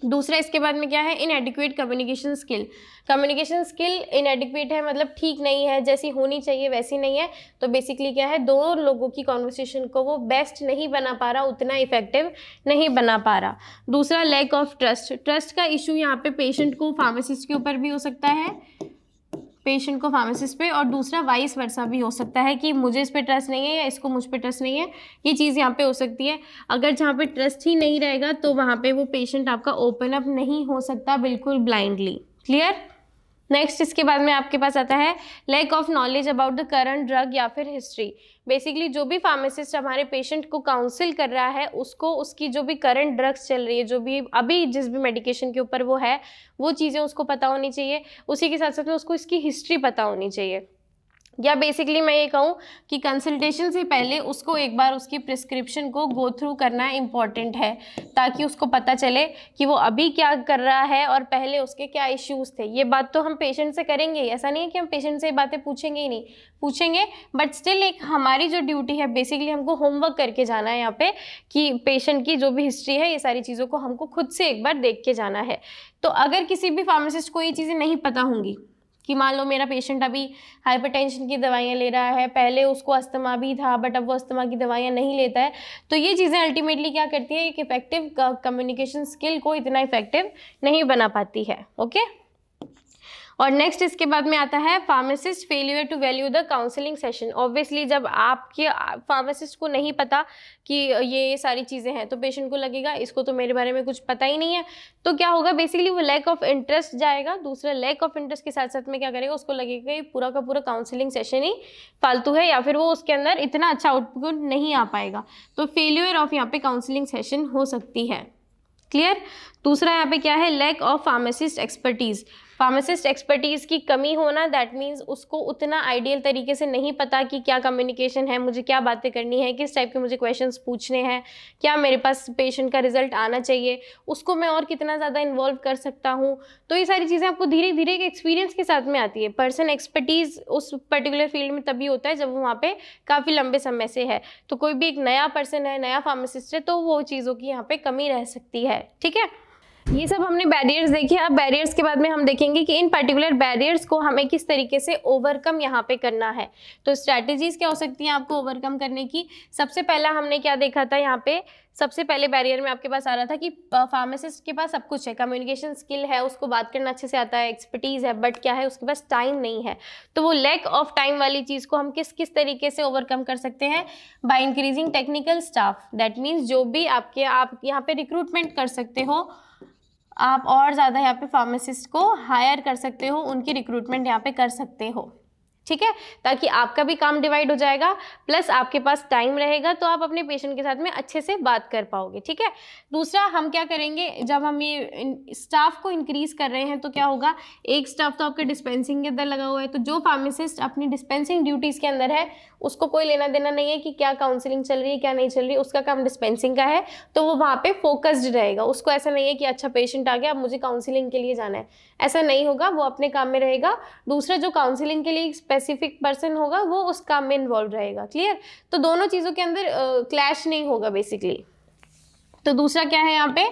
दूसरा इसके बाद में क्या है, इनएडिक्वेट कम्युनिकेशन स्किल। कम्युनिकेशन स्किल इनएडिक्वेट है, मतलब ठीक नहीं है, जैसी होनी चाहिए वैसी नहीं है। तो बेसिकली क्या है, दो लोगों की कॉन्वर्सेशन को वो बेस्ट नहीं बना पा रहा, उतना इफेक्टिव नहीं बना पा रहा। दूसरा लैक ऑफ ट्रस्ट। ट्रस्ट का इशू यहाँ पे पेशेंट को फार्मासिस्ट के ऊपर भी हो सकता है, पेशेंट को फार्मासिस्ट पे, और दूसरा वाइस वर्सा भी हो सकता है कि मुझे इस पे ट्रस्ट नहीं है या इसको मुझ पे ट्रस्ट नहीं है। ये चीज़ यहाँ पे हो सकती है। अगर जहाँ पे ट्रस्ट ही नहीं रहेगा तो वहाँ पे वो पेशेंट आपका ओपन अप नहीं हो सकता बिल्कुल ब्लाइंडली। क्लियर। नेक्स्ट इसके बाद में आपके पास आता है lack of knowledge about the current drug या फिर हिस्ट्री। बेसिकली जो भी फार्मासिस्ट हमारे पेशेंट को काउंसिल कर रहा है उसको उसकी जो भी करंट ड्रग्स चल रही है, जो भी अभी जिस भी मेडिकेशन के ऊपर वो है, वो चीज़ें उसको पता होनी चाहिए। उसी के साथ साथ में उसको इसकी हिस्ट्री पता होनी चाहिए। या बेसिकली मैं ये कहूँ कि कंसल्टेशन से पहले उसको एक बार उसकी प्रिस्क्रिप्शन को गो थ्रू करना इम्पॉर्टेंट है, ताकि उसको पता चले कि वो अभी क्या कर रहा है और पहले उसके क्या इश्यूज़ थे। ये बात तो हम पेशेंट से करेंगे, ऐसा नहीं है कि हम पेशेंट से बातें पूछेंगे ही नहीं, पूछेंगे, बट स्टिल एक हमारी जो ड्यूटी है, बेसिकली हमको होमवर्क करके जाना है यहाँ पे कि पेशेंट की जो भी हिस्ट्री है, ये सारी चीज़ों को हमको खुद से एक बार देख के जाना है। तो अगर किसी भी फार्मासिस्ट को ये चीज़ें नहीं पता होंगी कि मान लो मेरा पेशेंट अभी हाइपरटेंशन की दवाइयाँ ले रहा है, पहले उसको अस्थमा भी था बट अब वो अस्थमा की दवाइयाँ नहीं लेता है, तो ये चीज़ें अल्टीमेटली क्या करती है, एक इफेक्टिव कम्युनिकेशन स्किल को इतना इफेक्टिव नहीं बना पाती है। ओके। और नेक्स्ट इसके बाद में आता है pharmacist failure to value the counselling session. Obviously जब आपके फार्मासिस्ट को नहीं पता कि ये सारी चीज़ें हैं तो पेशेंट को लगेगा इसको तो मेरे बारे में कुछ पता ही नहीं है, तो क्या होगा, बेसिकली वो लैक ऑफ इंटरेस्ट जाएगा। दूसरा लैक ऑफ इंटरेस्ट के साथ साथ में क्या करेगा, उसको लगेगा कि पूरा का पूरा काउंसलिंग सेशन ही फालतू है या फिर वो उसके अंदर इतना अच्छा आउटपुट नहीं आ पाएगा। तो फेलियर ऑफ यहाँ पे काउंसलिंग सेशन हो सकती है। क्लियर। दूसरा यहाँ पे क्या है, lack of pharmacist expertise. Pharmacist expertise की कमी होना, दैट मीन्स उसको उतना आइडियल तरीके से नहीं पता कि क्या कम्युनिकेशन है, मुझे क्या बातें करनी है, किस टाइप के मुझे क्वेश्चंस पूछने हैं, क्या मेरे पास पेशेंट का रिजल्ट आना चाहिए, उसको मैं और कितना ज़्यादा इन्वॉल्व कर सकता हूँ। तो ये सारी चीज़ें आपको धीरे धीरे एक एक्सपीरियंस के साथ में आती है। पर्सन एक्सपर्टीज़ उस पर्टिकुलर फील्ड में तभी होता है जब वो वहाँ पे काफ़ी लंबे समय से है। तो कोई भी एक नया पर्सन है, नया फार्मासिस्ट है, तो वो चीज़ों की यहाँ पे कमी रह सकती है। ठीक है। ये सब हमने बैरियर्स देखे। अब बैरियर्स के बाद में हम देखेंगे कि इन पर्टिकुलर बैरियर्स को हमें किस तरीके से ओवरकम यहाँ पे करना है। तो स्ट्रैटेजीज क्या हो सकती हैं आपको ओवरकम करने की। सबसे पहला हमने क्या देखा था, यहाँ पे सबसे पहले बैरियर में आपके पास आ रहा था कि फार्मासिस्ट के पास सब कुछ है, कम्युनिकेशन स्किल है, उसको बात करना अच्छे से आता है, एक्सपर्टीज़ है, बट क्या है, उसके पास टाइम नहीं है। तो वो लैक ऑफ टाइम वाली चीज़ को हम किस किस तरीके से ओवरकम कर सकते हैं, by increasing technical staff. That means जो भी आप यहाँ पे रिक्रूटमेंट कर सकते हो, आप और ज़्यादा यहाँ पे फार्मासिस्ट को हायर कर सकते हो, उनकी रिक्रूटमेंट यहाँ पे कर सकते हो। ठीक है, ताकि आपका भी काम डिवाइड हो जाएगा, प्लस आपके पास टाइम रहेगा, तो आप अपने पेशेंट के साथ में अच्छे से बात कर पाओगे। ठीक है। दूसरा हम क्या करेंगे, जब हम ये स्टाफ को इंक्रीज कर रहे हैं तो क्या होगा, एक स्टाफ तो आपका डिस्पेंसिंग के अंदर लगा हुआ है, तो जो फार्मासिस्ट अपनी डिस्पेंसिंग ड्यूटीज़ के अंदर है उसको कोई लेना देना नहीं है कि क्या काउंसलिंग चल रही है क्या नहीं चल रही है, उसका काम डिस्पेंसिंग का है, तो वो वहाँ पे फोकस्ड रहेगा। उसको ऐसा नहीं है कि अच्छा पेशेंट आ गया अब मुझे काउंसलिंग के लिए जाना है, ऐसा नहीं होगा, वो अपने काम में रहेगा। दूसरा जो काउंसलिंग के लिए स्पेसिफिक पर्सन होगा वो उस काम में इन्वॉल्व रहेगा। क्लियर। तो दोनों चीज़ों के अंदर क्लैश नहीं होगा बेसिकली। तो दूसरा क्या है यहाँ पे,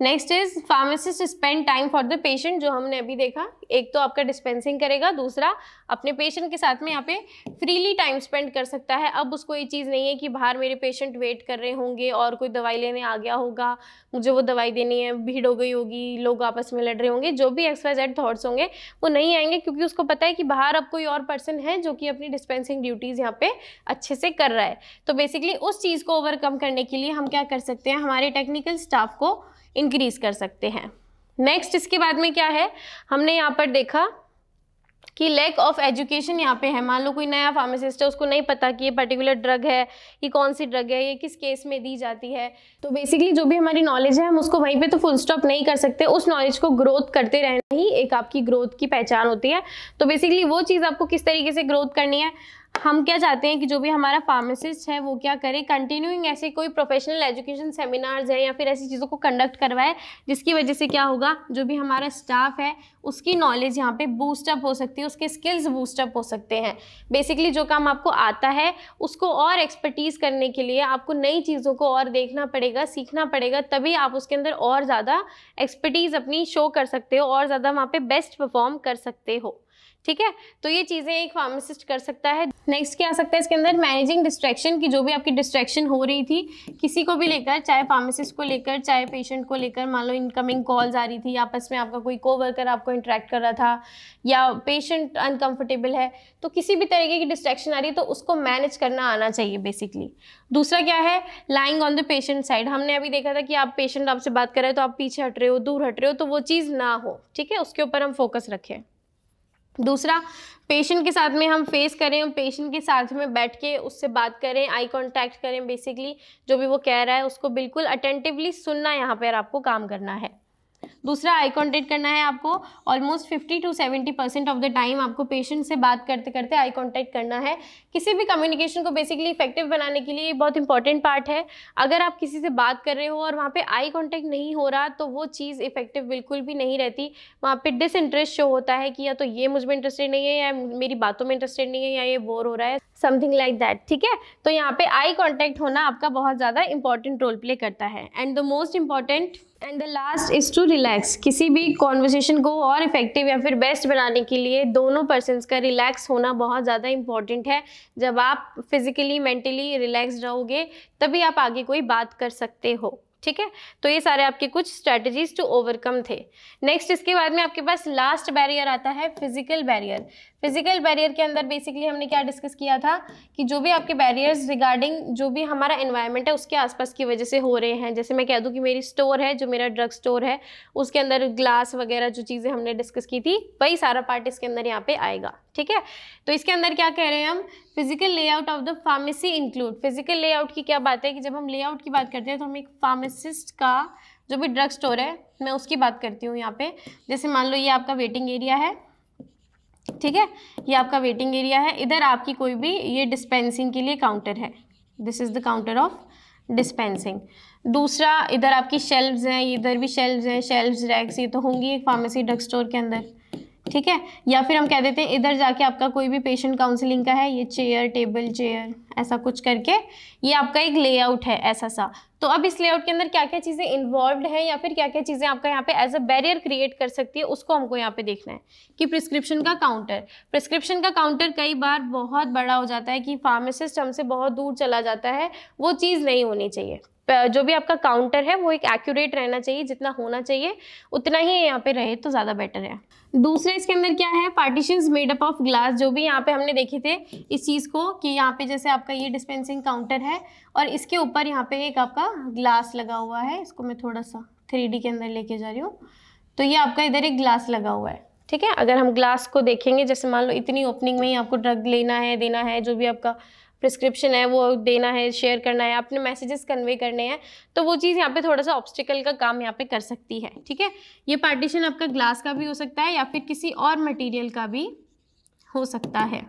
next is pharmacist spend time for the patient, जो हमने अभी देखा, एक तो आपका डिस्पेंसिंग करेगा, दूसरा अपने पेशेंट के साथ में यहाँ पे फ्रीली टाइम स्पेंड कर सकता है। अब उसको ये चीज़ नहीं है कि बाहर मेरे पेशेंट वेट कर रहे होंगे और कोई दवाई लेने आ गया होगा, मुझे वो दवाई देनी है, भीड़ हो गई होगी, लोग आपस में लड़ रहे होंगे, जो भी XYZ थॉट्स होंगे वो नहीं आएंगे, क्योंकि उसको पता है कि बाहर अब कोई और पर्सन है जो कि अपनी डिस्पेंसिंग ड्यूटीज़ यहाँ पे अच्छे से कर रहा है। तो बेसिकली उस चीज़ को ओवरकम करने के लिए हम क्या कर सकते हैं, हमारे टेक्निकल स्टाफ को इंक्रीज कर सकते हैं। नेक्स्ट इसके बाद में क्या है, हमने यहाँ पर देखा कि लैक ऑफ एजुकेशन यहाँ पे है। मान लो कोई नया फार्मासिस्ट है, उसको नहीं पता कि ये पर्टिकुलर ड्रग है, ये कौन सी ड्रग है, ये किस केस में दी जाती है। तो बेसिकली जो भी हमारी नॉलेज है हम उसको वहीं पे तो फुल स्टॉप नहीं कर सकते, उस नॉलेज को ग्रोथ करते रहना ही एक आपकी ग्रोथ की पहचान होती है। तो बेसिकली वो चीज़ आपको किस तरीके से ग्रोथ करनी है, हम क्या चाहते हैं कि जो भी हमारा फार्मासिस्ट है वो क्या करे, कंटिन्यूइंग ऐसे कोई प्रोफेशनल एजुकेशन सेमिनार्स है या फिर ऐसी चीज़ों को कंडक्ट करवाए जिसकी वजह से क्या होगा, जो भी हमारा स्टाफ है उसकी नॉलेज यहाँ पे बूस्टअप हो सकती है, उसके स्किल्स बूस्टअप हो सकते हैं। बेसिकली जो काम आपको आता है उसको और एक्सपर्टीज करने के लिए आपको नई चीज़ों को और देखना पड़ेगा, सीखना पड़ेगा, तभी आप उसके अंदर और ज़्यादा एक्सपर्टीज अपनी शो कर सकते हो और ज़्यादा वहाँ पे बेस्ट परफॉर्म कर सकते हो। ठीक है, तो ये चीज़ें एक फार्मासिस्ट कर सकता है। नेक्स्ट क्या आ सकता है इसके अंदर, मैनेजिंग डिस्ट्रैक्शन, की जो भी आपकी डिस्ट्रैक्शन हो रही थी किसी को भी लेकर, चाहे फार्मासिस्ट को लेकर चाहे पेशेंट को लेकर, मान लो इनकमिंग कॉल्स आ रही थी, आपस में आपका कोई कोवर्कर आपको इंटरेक्ट कर रहा था या पेशेंट अनकंफर्टेबल है, तो किसी भी तरीके की डिस्ट्रैक्शन आ रही है तो उसको मैनेज करना आना चाहिए बेसिकली। दूसरा क्या है, lying on the patient side. हमने अभी देखा था कि आप पेशेंट आपसे बात कर रहे हो तो आप पीछे हट रहे हो, दूर हट रहे हो, तो वो चीज़ ना हो। ठीक है, उसके ऊपर हम फोकस रखें। दूसरा, पेशेंट के साथ में हम फेस करें, पेशेंट के साथ में बैठ के उससे बात करें, आई कांटेक्ट करें, बेसिकली जो भी वो कह रहा है उसको बिल्कुल अटेंटिवली सुनना यहाँ पर आपको काम करना है। दूसरा, आई कांटेक्ट करना है आपको, almost 50 to 70% of the time आपको पेशेंट से बात करते करते आई कांटेक्ट करना है। किसी भी कम्युनिकेशन को बेसिकली इफेक्टिव बनाने के लिए ये बहुत इंपॉर्टेंट पार्ट है। अगर आप किसी से बात कर रहे हो और वहाँ पे आई कांटेक्ट नहीं हो रहा तो वो चीज़ इफेक्टिव बिल्कुल भी नहीं रहती। वहाँ पे डिसइंटरेस्ट शो होता है कि या तो ये मुझ में इंटरेस्टेड नहीं है, या मेरी बातों में इंटरेस्टेड नहीं है, या ये बोर हो रहा है, समथिंग लाइक दैट। ठीक है, तो यहाँ पे आई कांटेक्ट होना आपका बहुत ज़्यादा इंपॉर्टेंट रोल प्ले करता है। And the most important and the last is to relax. किसी भी कॉन्वर्सेशन को और इफेक्टिव या फिर बेस्ट बनाने के लिए दोनों पर्सन्स का रिलैक्स होना बहुत ज़्यादा इंपॉर्टेंट है। जब आप फिजिकली मेंटली रिलैक्स रहोगे तभी आप आगे कोई बात कर सकते हो। ठीक है, तो ये सारे आपके कुछ स्ट्रैटेजीज टू ओवरकम थे। नेक्स्ट इसके बाद में आपके पास लास्ट बैरियर आता है, फिजिकल बैरियर। फिजिकल बैरियर के अंदर बेसिकली हमने क्या डिस्कस किया था कि जो भी आपके बैरियर्स रिगार्डिंग जो भी हमारा एनवायरनमेंट है उसके आसपास की वजह से हो रहे हैं, जैसे मैं कह दूं कि मेरी स्टोर है, जो मेरा ड्रग स्टोर है, उसके अंदर ग्लास वगैरह जो चीज़ें हमने डिस्कस की थी वही सारा पार्ट इसके अंदर यहाँ पे आएगा। ठीक है, तो इसके अंदर क्या कह रहे हैं हम, physical layout of the pharmacy include. Physical layout की क्या बात है कि जब हम लेआउट की बात करते हैं तो हम एक फार्मासिस्ट का जो भी ड्रग स्टोर है मैं उसकी बात करती हूँ यहाँ पे। जैसे मान लो ये आपका वेटिंग एरिया है, ठीक है, ये आपका वेटिंग एरिया है, इधर आपकी कोई भी ये डिस्पेंसिंग के लिए काउंटर है, this is the counter of dispensing. दूसरा, इधर आपकी शेल्व्स हैं, इधर भी शेल्व्स हैं, शेल्व्स रैक्स ये तो होंगी एक फार्मेसी ड्रग स्टोर के अंदर। ठीक है, या फिर हम कह देते हैं इधर जाके आपका कोई भी पेशेंट काउंसलिंग का है, ये चेयर, टेबल, चेयर, ऐसा कुछ करके ये आपका एक लेआउट है ऐसा सा। तो अब इस लेआउट के अंदर क्या क्या चीज़ें इन्वॉल्व्ड हैं या फिर क्या क्या चीज़ें आपका यहाँ पे एज अ बैरियर क्रिएट कर सकती है, उसको हमको यहाँ पे देखना है। कि प्रिस्क्रिप्शन का काउंटर कई बार बहुत बड़ा हो जाता है कि फार्मासिस्ट हमसे बहुत दूर चला जाता है, वो चीज़ नहीं होनी चाहिए। जो भी आपका काउंटर है वो एक एक्यूरेट रहना चाहिए, जितना होना चाहिए उतना ही यहाँ पे रहे तो ज़्यादा बेटर है। दूसरे इसके अंदर क्या है, partitions made up of glass. जो भी यहाँ पे हमने देखे थे इस चीज़ को कि यहाँ पे जैसे आपका ये डिस्पेंसिंग काउंटर है और इसके ऊपर यहाँ पे एक आपका ग्लास लगा हुआ है, इसको मैं थोड़ा सा 3D के अंदर लेके जा रही हूँ, तो ये आपका इधर एक ग्लास लगा हुआ है। ठीक है, अगर हम ग्लास को देखेंगे, जैसे मान लो इतनी ओपनिंग में ही आपको ड्रग लेना है, देना है, जो भी आपका प्रिस्क्रिप्शन है वो देना है, शेयर करना है, अपने मैसेजेस कन्वे करने हैं, तो वो चीज़ यहाँ पे थोड़ा सा ऑब्स्टिकल का काम यहाँ पे कर सकती है। ठीक है, ये पार्टीशन आपका ग्लास का भी हो सकता है या फिर किसी और मटेरियल का भी हो सकता है।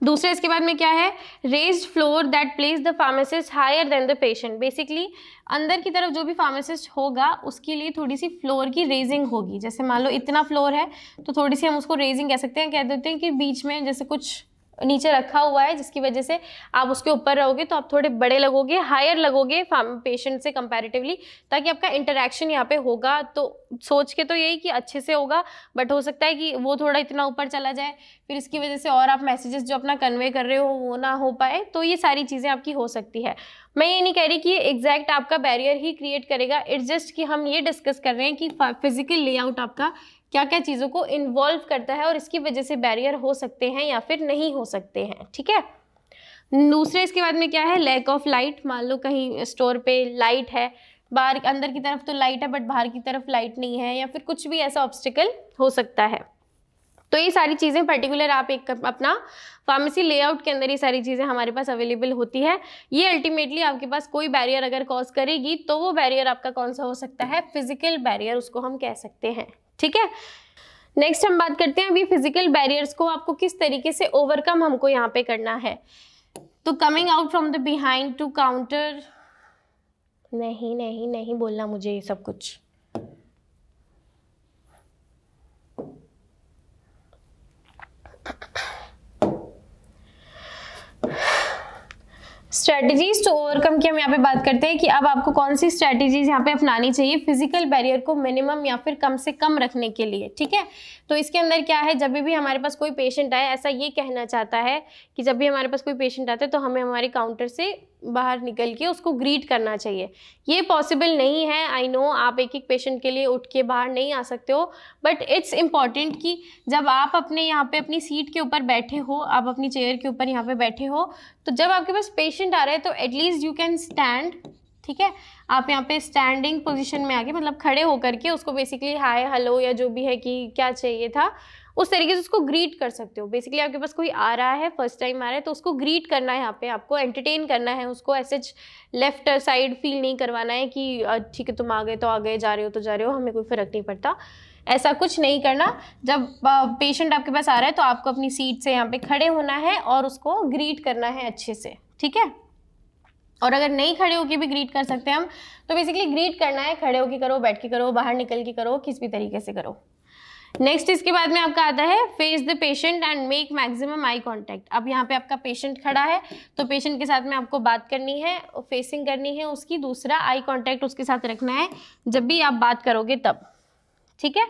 दूसरा इसके बाद में क्या है, raised floor that place the pharmacist higher than the patient. Basically अंदर की तरफ जो भी फार्मासिस्ट होगा उसके लिए थोड़ी सी फ्लोर की रेजिंग होगी। जैसे मान लो इतना फ्लोर है तो थोड़ी सी हम उसको रेजिंग कह सकते हैं, कह देते हैं कि बीच में जैसे कुछ नीचे रखा हुआ है जिसकी वजह से आप उसके ऊपर रहोगे तो आप थोड़े बड़े लगोगे, हायर लगोगे पेशेंट से कंपैरेटिवली, ताकि आपका इंटरेक्शन यहाँ पे होगा तो सोच के तो यही कि अच्छे से होगा, बट हो सकता है कि वो थोड़ा इतना ऊपर चला जाए, फिर इसकी वजह से और आप मैसेजेस जो अपना कन्वे कर रहे हो वो ना हो पाए, तो ये सारी चीज़ें आपकी हो सकती है। मैं ये नहीं कह रही कि एग्जैक्ट आपका बैरियर ही क्रिएट करेगा, इट्स जस्ट कि हम ये डिस्कस कर रहे हैं कि फिजिकल लेआउट आपका क्या क्या चीज़ों को इन्वॉल्व करता है और इसकी वजह से बैरियर हो सकते हैं या फिर नहीं हो सकते हैं। ठीक है, दूसरे इसके बाद में क्या है, लैक ऑफ लाइट। मान लो कहीं स्टोर पे लाइट है, बाहर अंदर की तरफ तो लाइट है बट बाहर की तरफ लाइट नहीं है, या फिर कुछ भी ऐसा ऑब्स्टिकल हो सकता है। तो ये सारी चीज़ें पर्टिकुलर आप एक अपना फार्मेसी लेआउट के अंदर ये सारी चीज़ें हमारे पास अवेलेबल होती है। ये अल्टीमेटली आपके पास कोई बैरियर अगर कॉज करेगी तो वो बैरियर आपका कौन सा हो सकता है, फिजिकल बैरियर उसको हम कह सकते हैं। ठीक है, नेक्स्ट हम बात करते हैं अभी फिजिकल बैरियर्स को आपको किस तरीके से ओवरकम हमको यहाँ पे करना है। तो coming out from the behind to counter, नहीं नहीं नहीं बोलना मुझे ये सब कुछ। स्ट्रेटजीज टू ओवरकम की हम यहाँ पे बात करते हैं कि अब आपको कौन सी स्ट्रेटजीज यहाँ पे अपनानी चाहिए फिजिकल बैरियर को मिनिमम या फिर कम से कम रखने के लिए। ठीक है, तो इसके अंदर क्या है, जब भी हमारे पास कोई पेशेंट आए, ऐसा ये कहना चाहता है कि जब भी हमारे पास कोई पेशेंट आता है तो हमें हमारे काउंटर से बाहर निकल के उसको ग्रीट करना चाहिए। ये पॉसिबल नहीं है, आई नो, आप एक एक पेशेंट के लिए उठ के बाहर नहीं आ सकते हो, बट इट्स इम्पॉर्टेंट कि जब आप अपने यहाँ पे अपनी सीट के ऊपर बैठे हो, आप अपनी चेयर के ऊपर यहाँ पे बैठे हो, तो जब आपके पास पेशेंट आ रहा है तो एटलीस्ट यू कैन स्टैंड। ठीक है, आप यहाँ पे स्टैंडिंग पोजीशन में आके मतलब खड़े होकर के उसको बेसिकली हाय हेलो या जो भी है कि क्या चाहिए था उस तरीके से उसको ग्रीट कर सकते हो। बेसिकली आपके पास कोई आ रहा है, फर्स्ट टाइम आ रहा है, तो उसको ग्रीट करना है, यहाँ पे आपको एंटरटेन करना है, उसको ऐसे लेफ्ट साइड फील नहीं करवाना है कि ठीक है तुम आ गए तो आ गए, जा रहे हो तो जा रहे हो, हमें कोई फ़र्क नहीं पड़ता। ऐसा कुछ नहीं करना। जब पेशेंट आपके पास आ रहा है तो आपको अपनी सीट से यहाँ पे खड़े होना है और उसको ग्रीट करना है अच्छे से। ठीक है, और अगर नहीं खड़े होके भी ग्रीट कर सकते हैं हम, तो बेसिकली ग्रीट करना है, खड़े होके करो, बैठ के करो, बाहर निकल के करो, किस भी तरीके से करो। नेक्स्ट इसके बाद में आपका आता है face the patient and make maximum eye contact. अब यहाँ पे आपका पेशेंट खड़ा है तो पेशेंट के साथ में आपको बात करनी है, फेसिंग करनी है उसकी, दूसरा आई कांटेक्ट उसके साथ रखना है जब भी आप बात करोगे तब। ठीक है,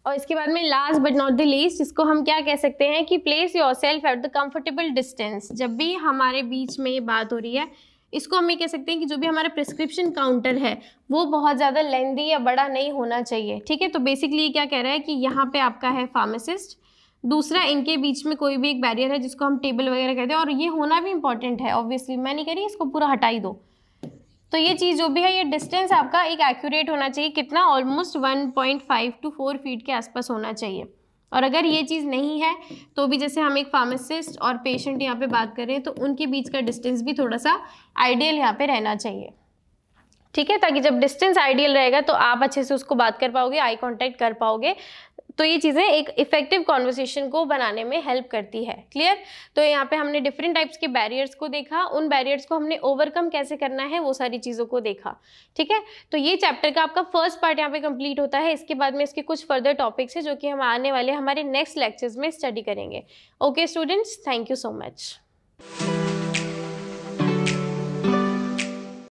और इसके बाद में last but not the least, इसको हम क्या कह सकते हैं कि place yourself at the comfortable distance. जब भी हमारे बीच में ये बात हो रही है, इसको हम ये कह सकते हैं कि जो भी हमारा प्रिस्क्रिप्शन काउंटर है वो बहुत ज़्यादा लेंदी या बड़ा नहीं होना चाहिए। ठीक है, तो बेसिकली ये क्या कह रहा है कि यहाँ पे आपका है फार्मासिस्ट, दूसरा इनके बीच में कोई भी एक बैरियर है जिसको हम टेबल वगैरह कहते हैं, और ये होना भी इंपॉर्टेंट है ऑब्वियसली, मैं नहीं कह रही इसको पूरा हटा ही दो। तो ये चीज़ जो भी है, ये डिस्टेंस आपका एक एक्यूरेट होना चाहिए, कितना, ऑलमोस्ट 1.5 to 4 फीट के आसपास होना चाहिए। और अगर ये चीज़ नहीं है तो भी जैसे हम एक फार्मासिस्ट और पेशेंट यहाँ पे बात कर रहे हैं तो उनके बीच का डिस्टेंस भी थोड़ा सा आइडियल यहाँ पे रहना चाहिए। ठीक है, ताकि जब डिस्टेंस आइडियल रहेगा तो आप अच्छे से उसको बात कर पाओगे, आई कांटेक्ट कर पाओगे, तो ये चीज़ें एक इफेक्टिव कॉन्वर्सेशन को बनाने में हेल्प करती है। क्लियर, तो यहाँ पे हमने डिफरेंट टाइप्स के बैरियर्स को देखा, उन बैरियर्स को हमने ओवरकम कैसे करना है वो सारी चीज़ों को देखा। ठीक है, तो ये चैप्टर का आपका फर्स्ट पार्ट यहाँ पे कंप्लीट होता है। इसके बाद में इसके कुछ फर्दर टॉपिक्स है जो कि हम आने वाले हमारे नेक्स्ट लेक्चर्स में स्टडी करेंगे। Okay students, thank you so much.